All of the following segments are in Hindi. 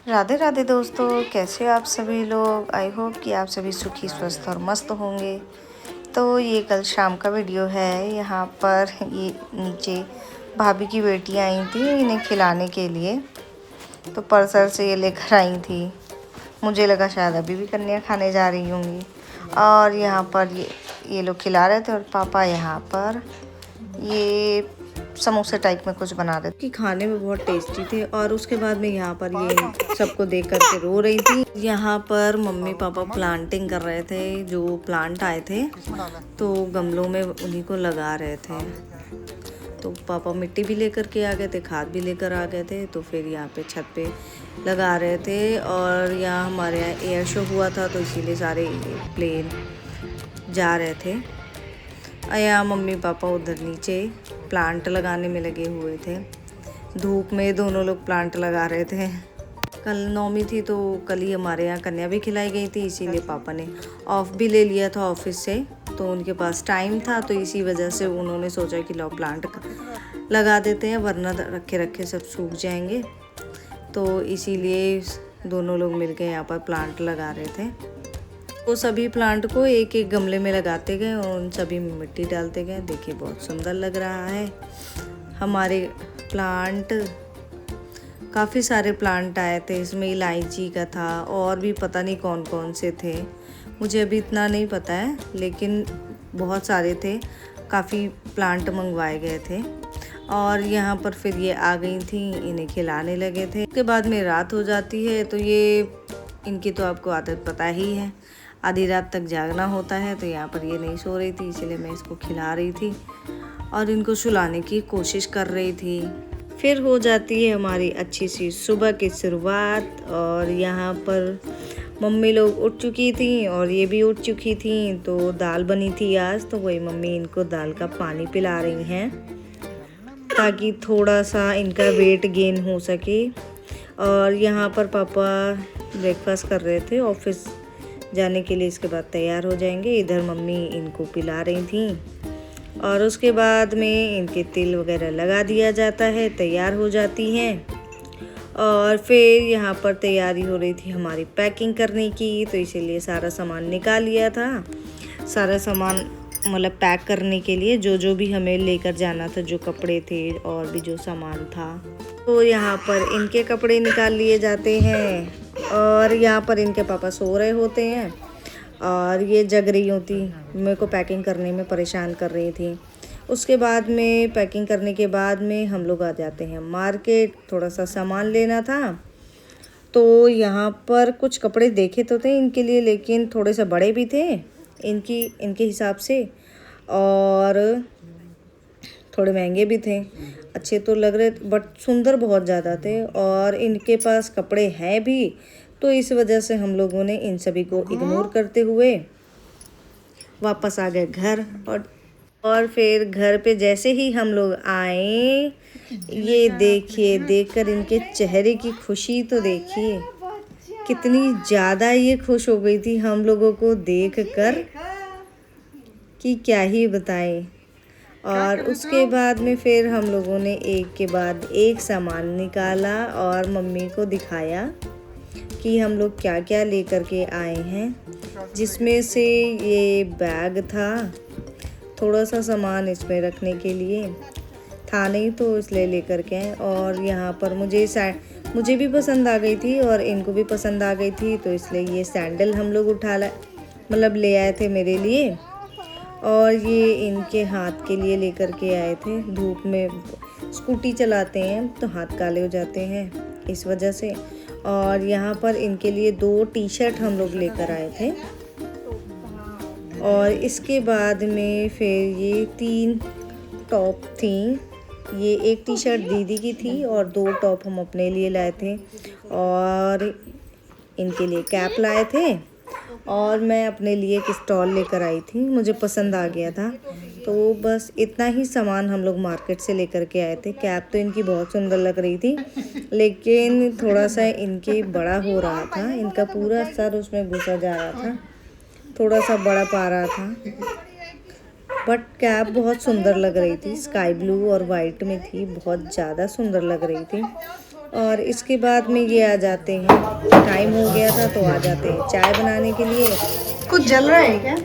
राधे राधे दोस्तों, कैसे आप सभी लोग। आई होप कि आप सभी सुखी स्वस्थ और मस्त होंगे। तो ये कल शाम का वीडियो है। यहाँ पर ये नीचे भाभी की बेटी आई थी इन्हें खिलाने के लिए, तो परसर से ये लेकर आई थी। मुझे लगा शायद अभी भी कन्या खाने जा रही होंगी। और यहाँ पर ये लोग खिला रहे थे और पापा यहाँ पर ये समोसे टाइप में कुछ बना रहे थे कि खाने में बहुत टेस्टी थे। और उसके बाद में यहाँ पर ये सबको देख करके रो रही थी। यहाँ पर मम्मी पापा प्लांटिंग कर रहे थे, जो प्लांट आए थे तो गमलों में उन्हीं को लगा रहे थे। तो पापा मिट्टी भी लेकर के आ गए थे, खाद भी लेकर आ गए थे, तो फिर यहाँ पे छत पे लगा रहे थे। और यहाँ हमारे यहाँ एयर शो हुआ था तो इसीलिए सारे प्लेन जा रहे थे। यहाँ मम्मी पापा उधर नीचे प्लांट लगाने में लगे हुए थे। धूप में दोनों लोग प्लांट लगा रहे थे। कल नौमी थी तो कल ही हमारे यहाँ कन्या भी खिलाई गई थी, इसीलिए पापा ने ऑफ भी ले लिया था ऑफिस से, तो उनके पास टाइम था, तो इसी वजह से उन्होंने सोचा कि लो प्लांट लगा देते हैं, वरना रखे रखे सब सूख जाएंगे। तो इसीलिए दोनों लोग मिलकर यहाँ पर प्लांट लगा रहे थे। वो सभी प्लांट को एक एक गमले में लगाते गए और उन सभी में मिट्टी डालते गए। देखिए बहुत सुंदर लग रहा है। हमारे प्लांट काफ़ी सारे प्लांट आए थे, इसमें इलायची का था और भी पता नहीं कौन कौन से थे, मुझे अभी इतना नहीं पता है, लेकिन बहुत सारे थे। काफ़ी प्लांट मंगवाए गए थे। और यहाँ पर फिर ये आ गई थी, इन्हें खिलाने लगे थे। उसके बाद में रात हो जाती है, तो ये इनकी तो आपको आदत पता ही है, आधी रात तक जागना होता है। तो यहाँ पर ये नहीं सो रही थी, इसलिए मैं इसको खिला रही थी और इनको सुलाने की कोशिश कर रही थी। फिर हो जाती है हमारी अच्छी सी सुबह की शुरुआत। और यहाँ पर मम्मी लोग उठ चुकी थी और ये भी उठ चुकी थी, तो दाल बनी थी आज, तो वही मम्मी इनको दाल का पानी पिला रही हैं ताकि थोड़ा सा इनका वेट गेन हो सके। और यहाँ पर पापा ब्रेकफास्ट कर रहे थे ऑफिस जाने के लिए, इसके बाद तैयार हो जाएंगे। इधर मम्मी इनको पिला रही थी और उसके बाद में इनके तेल वगैरह लगा दिया जाता है, तैयार हो जाती हैं। और फिर यहाँ पर तैयारी हो रही थी हमारी पैकिंग करने की, तो इसीलिए सारा सामान निकाल लिया था। सारा सामान मतलब पैक करने के लिए जो जो भी हमें लेकर जाना था, जो कपड़े थे और भी जो सामान था, तो यहाँ पर इनके कपड़े निकाल लिए जाते हैं। और यहाँ पर इनके पापा सो रहे होते हैं और ये जग रही होती, मेरे को पैकिंग करने में परेशान कर रही थी। उसके बाद में पैकिंग करने के बाद में हम लोग आ जाते हैं मार्केट, थोड़ा सा सामान लेना था। तो यहाँ पर कुछ कपड़े देखे तो थे इनके लिए, लेकिन थोड़े से बड़े भी थे इनके हिसाब से और थोड़े महंगे भी थे। अच्छे तो लग रहे बट सुंदर बहुत ज़्यादा थे और इनके पास कपड़े हैं भी, तो इस वजह से हम लोगों ने इन सभी को इग्नोर करते हुए वापस आ गए घर। और फिर घर पे जैसे ही हम लोग आए, ये देखिए, देखकर इनके चेहरे की खुशी तो देखिए, कितनी ज़्यादा ये खुश हो गई थी हम लोगों को देखकर कि क्या ही बताएं। और उसके बाद में फिर हम लोगों ने एक के बाद एक सामान निकाला और मम्मी को दिखाया कि हम लोग क्या क्या लेकर के आए हैं, जिसमें से ये बैग था, थोड़ा सा सामान इसमें रखने के लिए था नहीं तो इसलिए लेकर के आए। और यहाँ पर मुझे भी पसंद आ गई थी और इनको भी पसंद आ गई थी, तो इसलिए ये सैंडल हम लोग मतलब ले आए थे मेरे लिए। और ये इनके हाथ के लिए लेकर के आए थे, धूप में स्कूटी चलाते हैं तो हाथ काले हो जाते हैं इस वजह से। और यहाँ पर इनके लिए 2 टी-शर्ट हम लोग लेकर आए थे। और इसके बाद में फिर ये 3 टॉप थी, ये एक टी-शर्ट दीदी की थी और 2 टॉप हम अपने लिए लाए थे। और इनके लिए कैप लाए थे और मैं अपने लिए एक स्टॉल लेकर आई थी, मुझे पसंद आ गया था। तो बस इतना ही सामान हम लोग मार्केट से लेकर के आए थे। कैप तो इनकी बहुत सुंदर लग रही थी, लेकिन थोड़ा सा इनके बड़ा हो रहा था, इनका पूरा सर उसमें घुसा जा रहा था, थोड़ा सा बड़ा पा रहा था। बट कैप बहुत सुंदर लग रही थी, स्काई ब्लू और वाइट में थी, बहुत ज़्यादा सुंदर लग रही थी। और इसके बाद में ये आ जाते हैं, टाइम हो गया था तो आ जाते हैं चाय बनाने के लिए। कुछ जल रहा है क्या?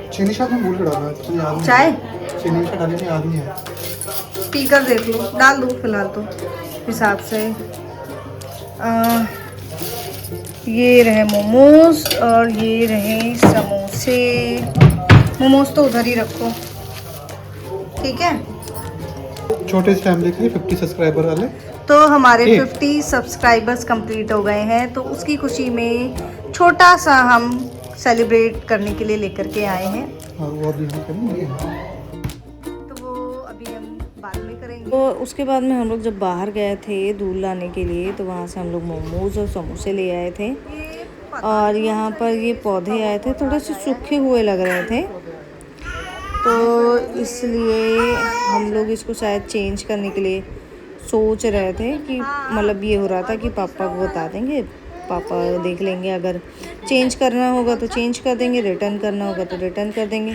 चीनी शायद मैं भूल के डाला है, याद नहीं। चाय चीनी शायद डालने में याद नहीं है। पीकर देख लो, डाल दो फिलहाल तो हिसाब से। ये रहे मोमोज और ये रहे समोसे। मोमोज तो उधर ही रखो, ठीक है। छोटे से फैमिली के लिए 50 सब्सक्राइबर वाले तो हमारे 50 सब्सक्राइबर्स कंप्लीट हो गए हैं, तो उसकी खुशी में छोटा सा हम सेलिब्रेट करने के लिए लेकर के आए हैं। और वो अभी हम करेंगे। तो वो अभी हम बाद में करेंगे। तो उसके बाद में हम लोग जब बाहर गए थे दूध लाने के लिए, तो वहाँ से हम लोग मोमोज और समोसे ले आए थे। और यहाँ पर ये पौधे आए थे, थोड़े से सूखे हुए लग रहे थे, तो इसलिए हम लोग इसको शायद चेंज करने के लिए सोच रहे थे कि मतलब ये हो रहा था कि पापा को बता देंगे, पापा देख लेंगे, अगर चेंज करना होगा तो चेंज कर देंगे, रिटर्न करना होगा तो रिटर्न कर देंगे।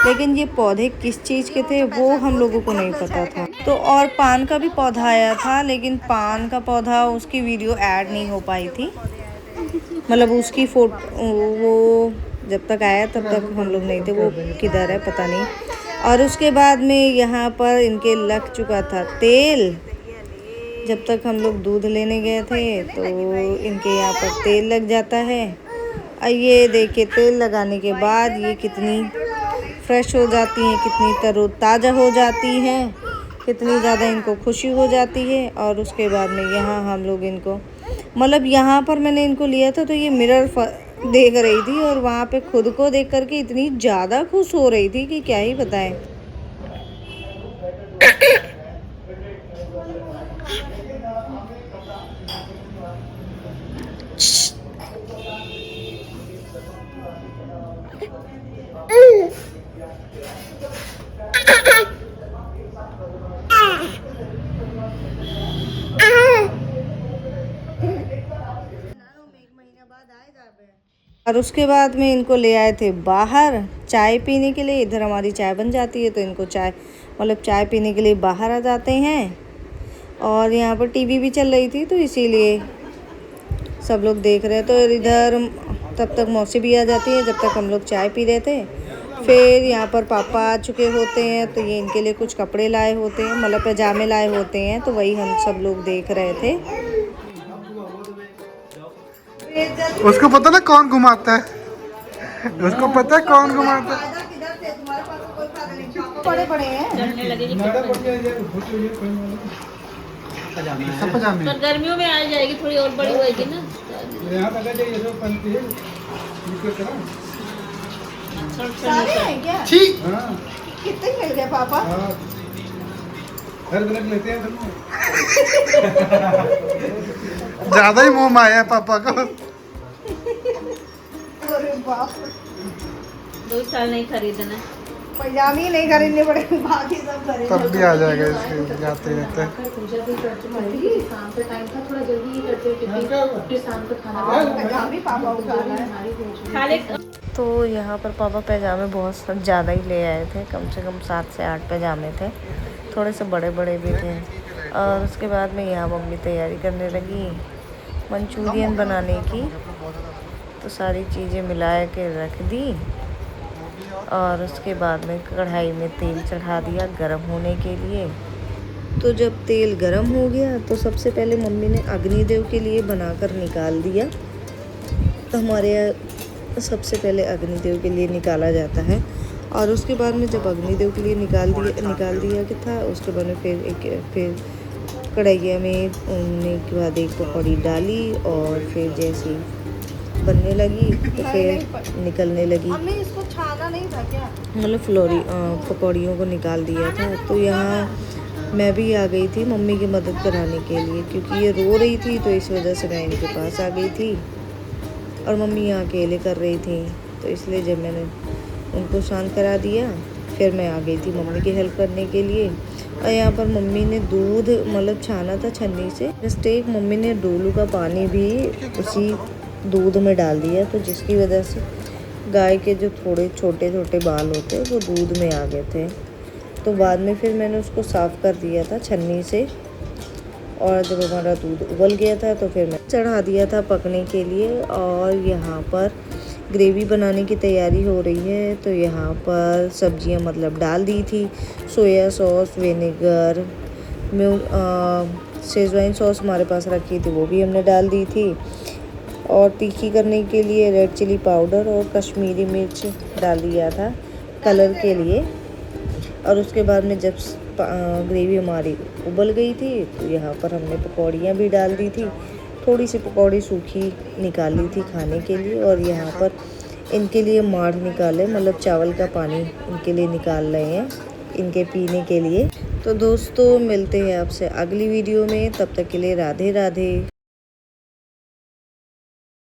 लेकिन ये पौधे किस चीज़ के थे वो हम लोगों को नहीं पता था। तो और पान का भी पौधा आया था, लेकिन पान का पौधा उसकी वीडियो ऐड नहीं हो पाई थी, मतलब उसकी फोटो वो जब तक आया तब तक हम लोग नहीं थे, वो किधर है पता नहीं। और उसके बाद में यहाँ पर इनके लग चुका था तेल। जब तक हम लोग दूध लेने गए थे तो इनके यहाँ पर तेल लग जाता है। और ये देखिए तेल लगाने के बाद ये कितनी फ्रेश हो जाती हैं, कितनी तरोताज़ा हो जाती हैं, कितनी ज़्यादा इनको खुशी हो जाती है। और उसके बाद में यहाँ हम लोग इनको मतलब यहाँ पर मैंने इनको लिया था तो ये मिरर देख रही थी और वहाँ पे खुद को देख करके इतनी ज़्यादा खुश हो रही थी कि क्या ही बताएं। और उसके बाद में इनको ले आए थे बाहर चाय पीने के लिए। इधर हमारी चाय बन जाती है तो इनको चाय मतलब चाय पीने के लिए बाहर आ जाते हैं। और यहाँ पर टीवी भी चल रही थी तो इसीलिए सब लोग देख रहे हैं। तो इधर तब तक मौसी भी आ जाती है जब तक हम लोग चाय पी रहे थे। फिर यहाँ पर पापा आ चुके होते हैं तो ये इनके लिए कुछ कपड़े लाए होते हैं, मतलब पैजामे लाए होते हैं, तो वही हम सब लोग देख रहे थे। उसको पता ना कौन घुमाता है, उसको पता है कौन घुमाता है। बड़े बड़े हैं सब पजामे पर गर्मियों में आ जाएगी, थोड़ी और बड़ी होगी ना। सारे हैं क्या? ठीक कितने मिल गए पापा? लेते हैं ज्यादा ही मोह माया है पापा को। अरे बाप, 2 साल नहीं खरीदना, पजामे ही नहीं खरीदने पड़े, बाकी सब खरीद। तब भी आ जाएगा, इसके जाते रहते हैं। शाम का टाइम था, थोड़ा जल्दी ही करते टिफिन, शाम का खाना पजामे पापा उठाना है। खाले तो यहाँ पर पापा पैजामे बहुत ज़्यादा ही ले आए थे, कम से कम 7 से 8 पैजामे थे, थोड़े से बड़े बड़े भी थे। और उसके बाद में यहाँ मम्मी तैयारी करने लगी मंचूरियन बनाने की। तो सारी चीज़ें मिला के रख दी और उसके बाद में कढ़ाई में तेल चढ़ा दिया गरम होने के लिए। तो जब तेल गरम हो गया तो सबसे पहले मम्मी ने अग्निदेव के लिए बनाकर निकाल दिया। तो हमारे यहाँ सबसे पहले अग्निदेव के लिए निकाला जाता है। और उसके बाद में जब अग्निदेव के लिए निकाल दिया कि था, उसके बाद में फिर कढ़ाइया में उन्होंने के बाद एक पकौड़ी डाली और फिर जैसे बनने लगी तो फिर निकलने लगी। इसको छाना नहीं था क्या? मतलब पकौड़ियों को निकाल दिया था। तो यहाँ मैं भी आ गई थी मम्मी की मदद कराने के लिए, क्योंकि ये रो रही थी तो इस वजह से मैं इनके पास आ गई थी और मम्मी यहाँ अकेले कर रही थी। तो इसलिए जब मैंने उनको शांत करा दिया फिर मैं आ गई थी मम्मी की हेल्प करने के लिए। और यहाँ पर मम्मी ने दूध मतलब छाना था छन्नी से, मिस्टेक मम्मी ने डोलू का पानी भी उसी दूध में डाल दिया, तो जिसकी वजह से गाय के जो थोड़े छोटे छोटे बाल होते हैं वो दूध में आ गए थे। तो बाद में फिर मैंने उसको साफ़ कर दिया था छन्नी से और जब हमारा दूध उबल गया था तो फिर मैं चढ़ा दिया था पकने के लिए। और यहाँ पर ग्रेवी बनाने की तैयारी हो रही है। तो यहाँ पर सब्जियां मतलब डाल दी थी, soya sauce, vinegar, Schezwan sauce हमारे पास रखी थी वो भी हमने डाल दी थी। और तीखी करने के लिए रेड चिली पाउडर और कश्मीरी मिर्च डाल दिया था कलर के लिए। और उसके बाद में जब ग्रेवी हमारी उबल गई थी तो यहाँ पर हमने पकौड़ियाँ भी डाल दी थी। थोड़ी सी पकौड़ी सूखी निकाली थी खाने के लिए। और यहाँ पर इनके लिए माढ़ निकाले, मतलब चावल का पानी इनके लिए निकाल रहे हैं इनके पीने के लिए। तो दोस्तों मिलते हैं आपसे अगली वीडियो में, तब तक के लिए राधे राधे।